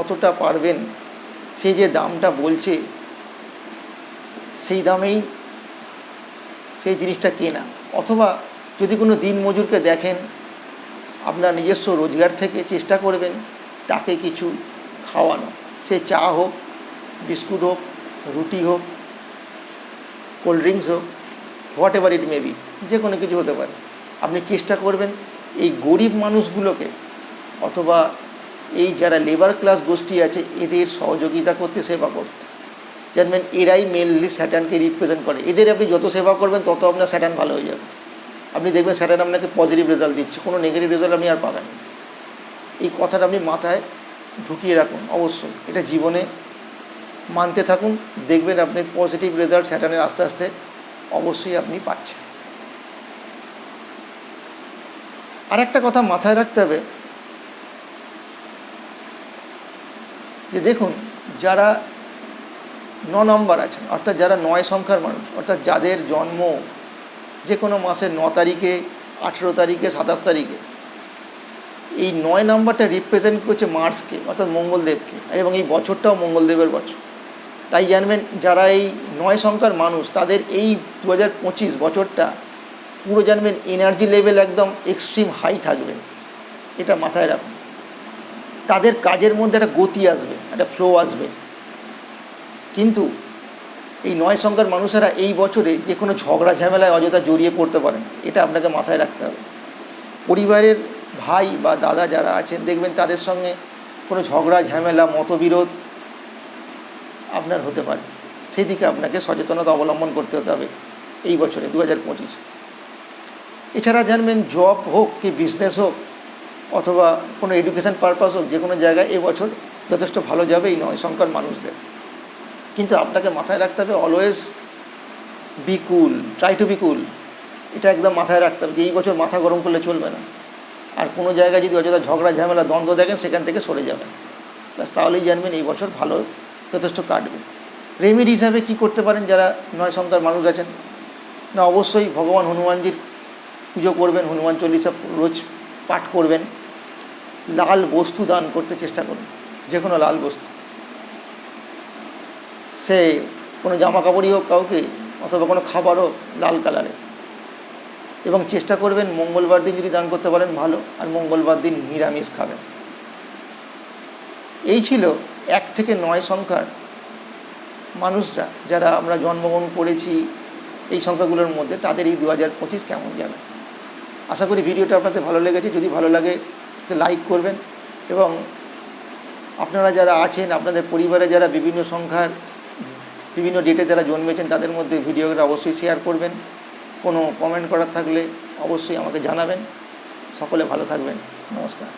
যতটা পারবেন সে যে দামটা বলছে সেই দামেই সেই জিনিসটা কেনা, অথবা যদি কোনো দিনমজুরকে দেখেন আপনার নিজস্ব রোজগার থেকে চেষ্টা করবেন তাকে কিছু খাওয়ানো, সে চা হোক, বিস্কুট হোক, রুটি হোক, কোল্ড ড্রিঙ্কস হোক, what ever it may be, যে কোনো কিছু হতে পারে। আপনি চেষ্টা করবেন এই গরিব মানুষগুলোকে অথবা এই যারা লেবার ক্লাস গোষ্ঠী আছে এদের সহযোগিতা করতে, সেবা করতে। জানবেন এরাই মেনলি স্যাটার্নকে রিপ্রেজেন্ট করে। এদের আপনি যত সেবা করবেন তত আপনার স্যাটার্ন ভালো হয়ে যাবে। আপনি দেখবেন স্যাটার্ন আপনাকে পজিটিভ রেজাল্ট দিচ্ছে, কোনো নেগেটিভ রেজাল্ট আপনি আর পাবেন। এই কথাটা আপনি মাথায় ঢুকিয়ে রাখুন অবশ্যই, এটা জীবনে মানতে থাকুন, দেখবেন আপনি পজিটিভ রেজাল্ট স্যাটার্নের আস্তে আস্তে অবশ্যই আপনি পাচ্ছেন। আর একটা কথা মাথায় রাখতে হবে যে দেখুন, যারা 9 নম্বর আছেন, অর্থাৎ যারা 9 সংখ্যার মানুষ, অর্থাৎ যাদের জন্ম যে কোনো মাসের 9 তারিখে, 18 তারিখে, 27 তারিখে, এই 9 নম্বরটা রিপ্রেজেন্ট করছে মার্সকে, অর্থাৎ মঙ্গলদেবকে, এবং এই বছরটাও মঙ্গলদেবের বছর। তাই জানবেন যারা এই 9 সংখ্যার মানুষ তাদের এই 2025 বছরটা পুরো জানবেন এনার্জি লেভেল একদম এক্সট্রিম হাই থাকবে, এটা মাথায় রাখুন। তাদের কাজের মধ্যে একটা গতি আসবে, একটা ফ্লো আসবে। কিন্তু এই 9 সংখ্যার মানুষেরা এই বছরে যে কোনো ঝগড়া ঝামেলায় অযথা জড়িয়ে পড়তে পারেন, এটা আপনাকে মাথায় রাখতে হবে। পরিবারের ভাই বা দাদা যারা আছেন দেখবেন তাদের সঙ্গে কোনো ঝগড়া ঝামেলা মতবিরোধ আপনার হতে পারে, সেই দিকে আপনাকে সচেতনতা অবলম্বন করতে হতে হবে এই বছরে 2025। এছাড়া জানবেন জব হোক কি বিজনেস হোক অথবা কোনো এডুকেশন পারপাস হোক, যে কোনো জায়গায় এবছর যথেষ্ট ভালো যাবে এই 9 সংখ্যার মানুষদের। কিন্তু আপনাকে মাথায় রাখতে হবে always be cool, try to B কুল, এটা একদম মাথায় রাখতে হবে যে এই বছর মাথা গরম করলে চলবে না। আর কোনো জায়গায় যদি অযথা ঝগড়া ঝামেলা দ্বন্দ্ব দেখেন সেখান থেকে সরে যাবেন, ব্যাস, তাহলেই জানবেন এই বছর ভালো যথেষ্ট কাটবে। রেমেডি হিসাবে কী করতে পারেন যারা 9 সংখ্যার মানুষ আছেন, না অবশ্যই ভগবান হনুমানজির পুজো করবেন, হনুমান চল্লিশা রোজ পাঠ করবেন, লাল বস্তু দান করতে চেষ্টা করুন, যে কোনো লাল বস্তু, সে কোনো জামা কাপড়ই হোক কাউকে, অথবা কোনো খাবার হোক লাল কালারের। এবং চেষ্টা করবেন মঙ্গলবার দিন যদি দান করতে পারেন ভালো, আর মঙ্গলবার দিন নিরামিষ খাবেন। এই ছিল 1 থেকে 9 সংখ্যার মানুষরা যারা আমরা জন্মগ্রহণ করেছি এই সংখ্যাগুলোর মধ্যে, তাদের এই 2025 কেমন যাবে। আশা করি ভিডিওটা আপনাদের ভালো লেগেছে। যদি ভালো লাগে তো লাইক করবেন, এবং আপনারা যারা আছেন আপনাদের পরিবারে যারা বিভিন্ন সংখ্যার বিভিন্ন ডেটে যারা জন্মেছেন তাদের মধ্যে ভিডিওটা অবশ্যই শেয়ার করবেন। কোনো কমেন্ট করার থাকলে অবশ্যই আমাকে জানাবেন। সকলে ভালো থাকবেন। নমস্কার।